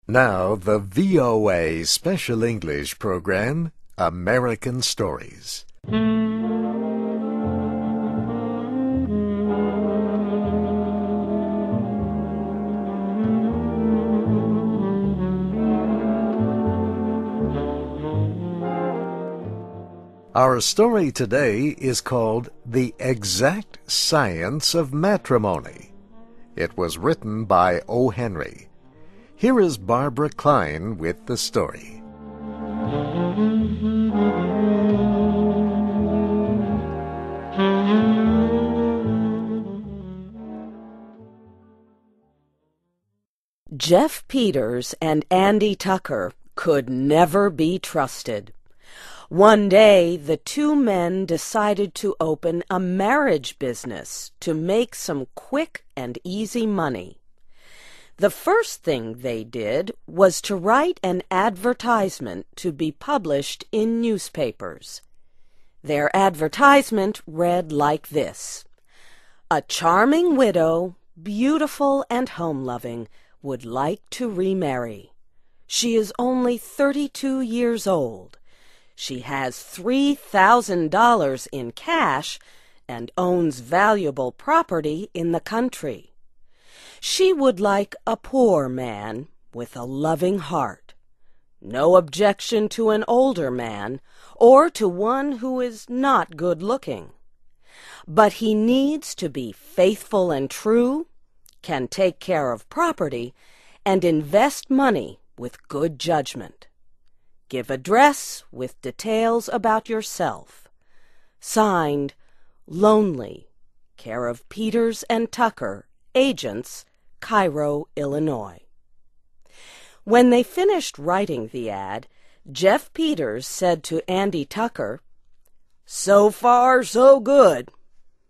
Now the VOA Special English program, American Stories. Our story today is called The Exact Science of Matrimony. It was written by O. Henry. Here is Barbara Klein with the story. Jeff Peters and Andy Tucker could never be trusted. One day, the two men decided to open a marriage business to make some quick and easy money. The first thing they did was to write an advertisement to be published in newspapers. Their advertisement read like this: "A charming widow, beautiful and home-loving, would like to remarry. She is only 32 years old. She has $3,000 in cash and owns valuable property in the country. She would like a poor man with a loving heart. No objection to an older man or to one who is not good-looking. But he needs to be faithful and true, can take care of property, and invest money with good judgment. Give address with details about yourself. Signed, Lonely, care of Peters and Tucker, agents, Cairo, Illinois." When they finished writing the ad, Jeff Peters said to Andy Tucker, "So far, so good.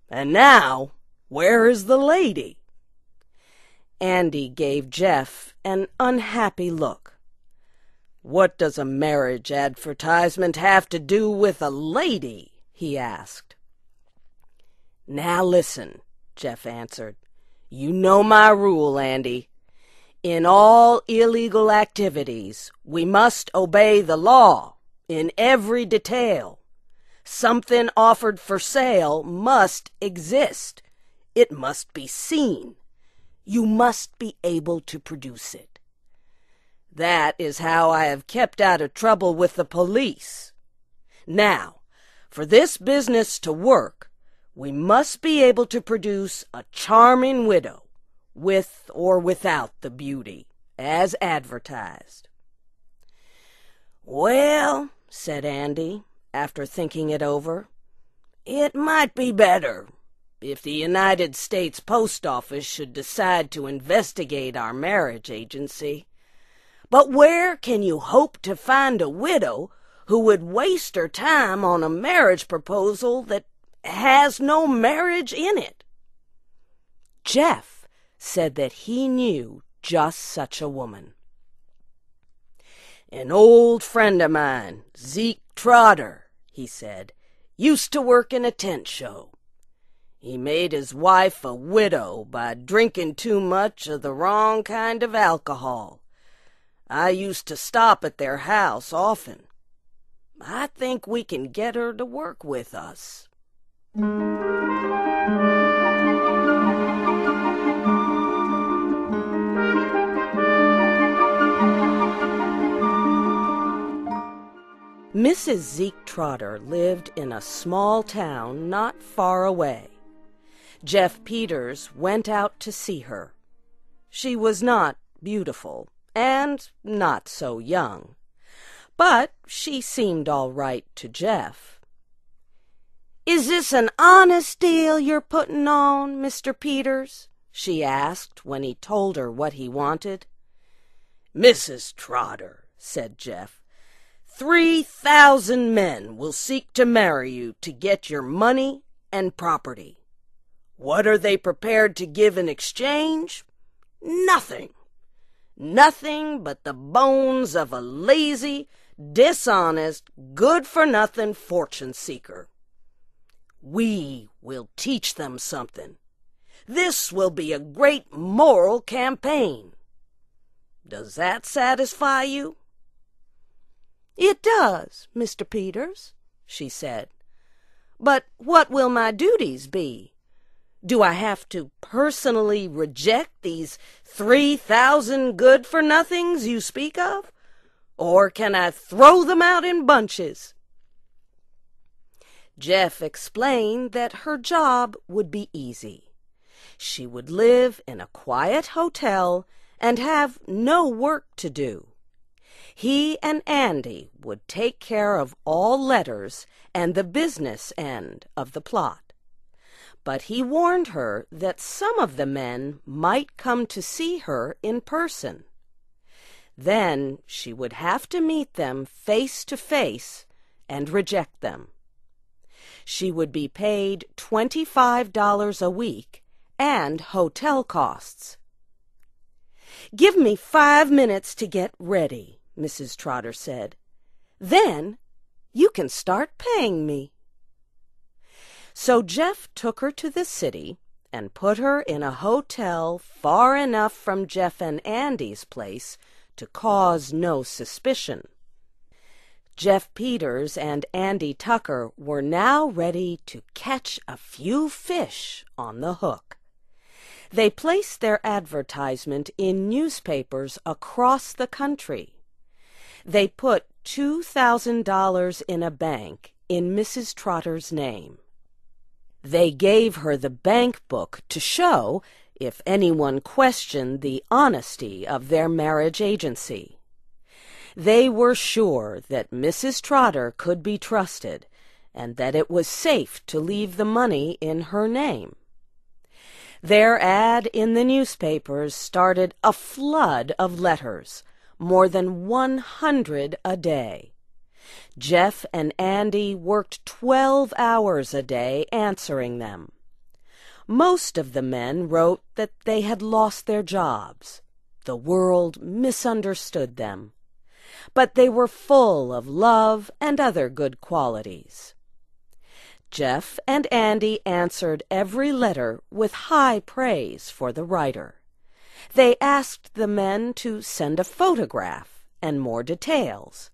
And now, where is the lady?" Andy gave Jeff an unhappy look. "What does a marriage advertisement have to do with a lady?" he asked. "Now listen," Jeff answered. "You know my rule, Andy. In all illegal activities, we must obey the law in every detail. Something offered for sale must exist. It must be seen. You must be able to produce it. That is how I have kept out of trouble with the police. Now, for this business to work, we must be able to produce a charming widow, with or without the beauty, as advertised." "Well," said Andy, after thinking it over, "it might be better if the United States Post Office should decide to investigate our marriage agency. But where can you hope to find a widow who would waste her time on a marriage proposal that has no marriage in it?" Jeff said that he knew just such a woman. "An old friend of mine, Zeke Trotter," he said, "used to work in a tent show. He made his wife a widow by drinking too much of the wrong kind of alcohol. I used to stop at their house often. I think we can get her to work with us." Mrs. Zeke Trotter lived in a small town not far away. Jeff Peters went out to see her. She was not beautiful and not so young, but she seemed all right to Jeff. "Is this an honest deal you're putting on, Mr. Peters?" she asked when he told her what he wanted. "Mrs. Trotter," said Jeff, 3,000 men will seek to marry you to get your money and property. What are they prepared to give in exchange? Nothing. Nothing but the bones of a lazy, dishonest, good-for-nothing fortune-seeker. We will teach them something. This will be a great moral campaign. Does that satisfy you?" "It does, Mr. Peters," she said. "But what will my duties be? Do I have to personally reject these 3,000 good-for-nothings you speak of? Or can I throw them out in bunches?" Jeff explained that her job would be easy. She would live in a quiet hotel and have no work to do. He and Andy would take care of all letters and the business end of the plot. But he warned her that some of the men might come to see her in person. Then she would have to meet them face to face and reject them. She would be paid $25 a week and hotel costs. "Give me 5 minutes to get ready," Mrs. Trotter said. "Then you can start paying me." So Jeff took her to the city and put her in a hotel far enough from Jeff and Andy's place to cause no suspicion. Jeff Peters and Andy Tucker were now ready to catch a few fish on the hook. They placed their advertisement in newspapers across the country. They put $2,000 in a bank in Mrs. Trotter's name. They gave her the bank book to show if anyone questioned the honesty of their marriage agency. They were sure that Mrs. Trotter could be trusted and that it was safe to leave the money in her name. Their ad in the newspapers started a flood of letters, more than 100 a day. Jeff and Andy worked 12 hours a day answering them. Most of the men wrote that they had lost their jobs. The world misunderstood them. But they were full of love and other good qualities. Jeff and Andy answered every letter with high praise for the writer. They asked the men to send a photograph and more details.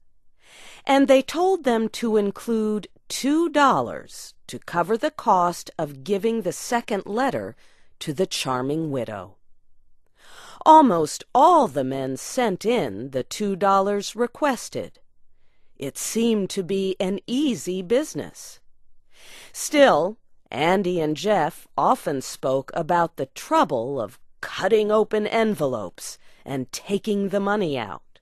And they told them to include $2 to cover the cost of giving the second letter to the charming widow. Almost all the men sent in the $2 requested. It seemed to be an easy business. Still, Andy and Jeff often spoke about the trouble of cutting open envelopes and taking the money out.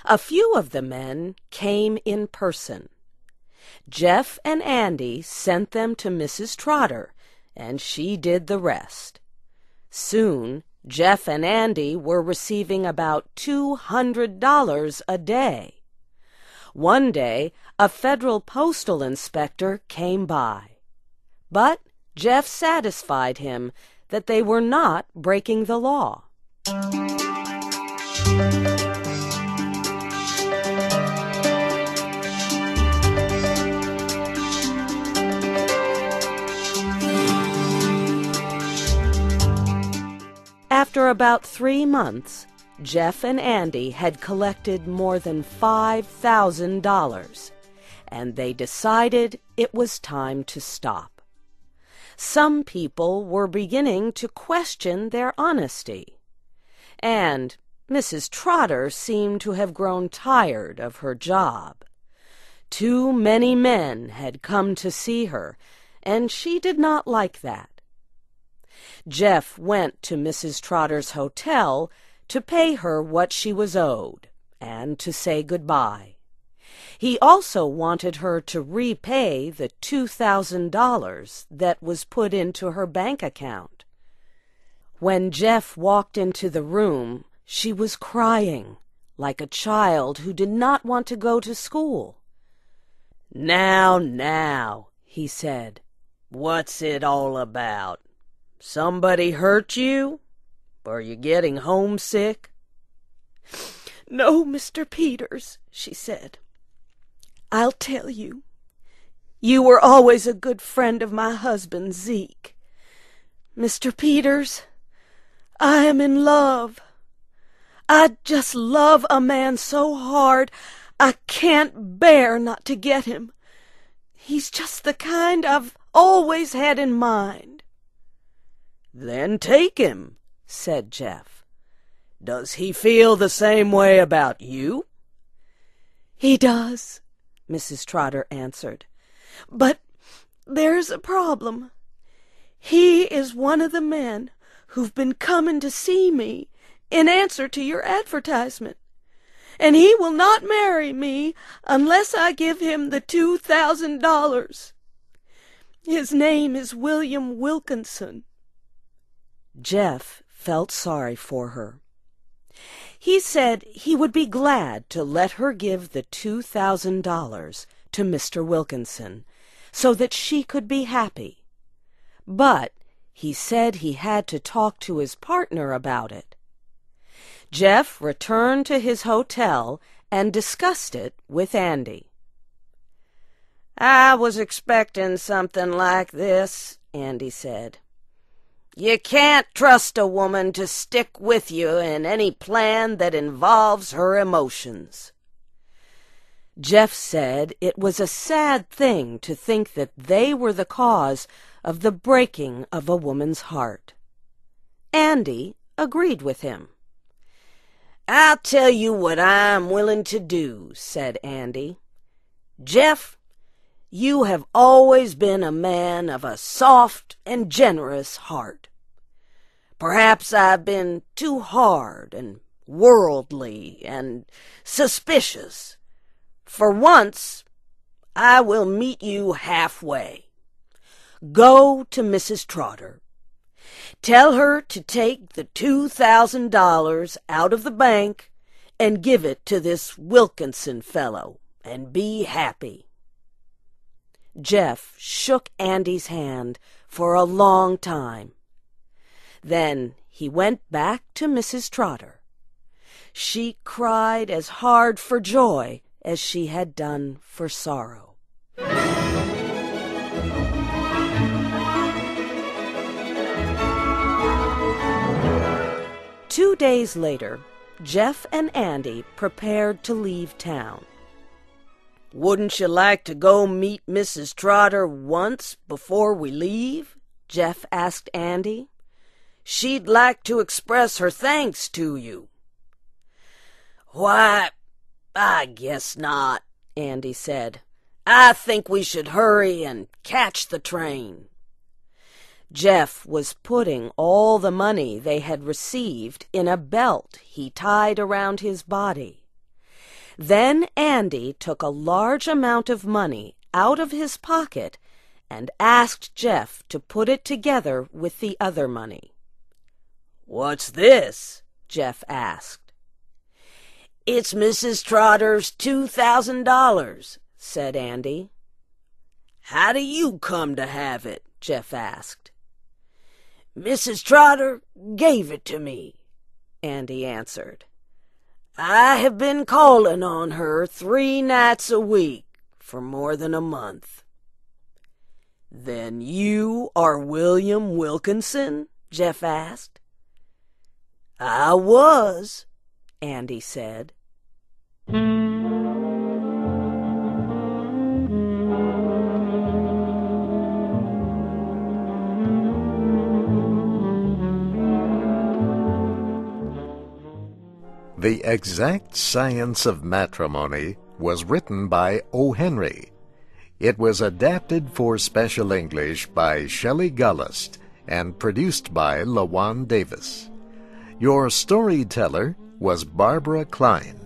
A few of the men came in person. Jeff and Andy sent them to Mrs. Trotter, and she did the rest. Soon, Jeff and Andy were receiving about $200 a day. One day, a federal postal inspector came by. But Jeff satisfied him that they were not breaking the law. After about 3 months, Jeff and Andy had collected more than $5,000, and they decided it was time to stop. Some people were beginning to question their honesty, and Mrs. Trotter seemed to have grown tired of her job. Too many men had come to see her, and she did not like that. Jeff went to Mrs. Trotter's hotel to pay her what she was owed and to say goodbye. He also wanted her to repay the $2,000 that was put into her bank account. When Jeff walked into the room, she was crying, like a child who did not want to go to school. Now, he said, "what's it all about? Somebody hurt you? Are you getting homesick?" "No, Mr. Peters," she said. "I'll tell you. You were always a good friend of my husband, Zeke. Mr. Peters, I am in love. I just love a man so hard I can't bear not to get him. He's just the kind I've always had in mind." "Then take him," said Jeff. "Does he feel the same way about you?" "He does," Mrs. Trotter answered. "But there's a problem. He is one of the men who've been coming to see me in answer to your advertisement, and he will not marry me unless I give him the $2,000. His name is William Wilkinson." Jeff felt sorry for her. He said he would be glad to let her give the $2,000 to Mr. Wilkinson so that she could be happy. But he said he had to talk to his partner about it. Jeff returned to his hotel and discussed it with Andy. "I was expecting something like this," Andy said. "You can't trust a woman to stick with you in any plan that involves her emotions." Jeff said it was a sad thing to think that they were the cause of the breaking of a woman's heart. Andy agreed with him. "I'll tell you what I'm willing to do," said Andy. "Jeff, you have always been a man of a soft and generous heart. Perhaps I've been too hard and worldly and suspicious. For once, I will meet you halfway. Go to Mrs. Trotter. Tell her to take the $2,000 out of the bank and give it to this Wilkinson fellow, and be happy." Jeff shook Andy's hand for a long time. Then he went back to Mrs. Trotter. She cried as hard for joy as she had done for sorrow. 2 days later, Jeff and Andy prepared to leave town. "Wouldn't you like to go meet Mrs. Trotter once before we leave?" Jeff asked Andy. "She'd like to express her thanks to you." "Why, I guess not," Andy said. "I think we should hurry and catch the train." Jeff was putting all the money they had received in a belt he tied around his body. Then Andy took a large amount of money out of his pocket and asked Jeff to put it together with the other money. "What's this?" Jeff asked. "It's Mrs. Trotter's $2,000, said Andy. "How do you come to have it?" Jeff asked. "Mrs. Trotter gave it to me," Andy answered. "I have been calling on her 3 nights a week for more than a month." "Then you are William Wilkinson?" Jeff asked. "I was," Andy said. The Exact Science of Matrimony was written by O. Henry. It was adapted for Special English by Shelley Gullist and produced by LaJuan Davis. Your storyteller was Barbara Klein.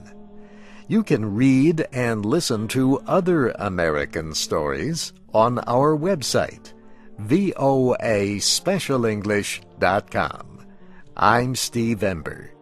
You can read and listen to other American stories on our website, voaspecialenglish.com. I'm Steve Ember.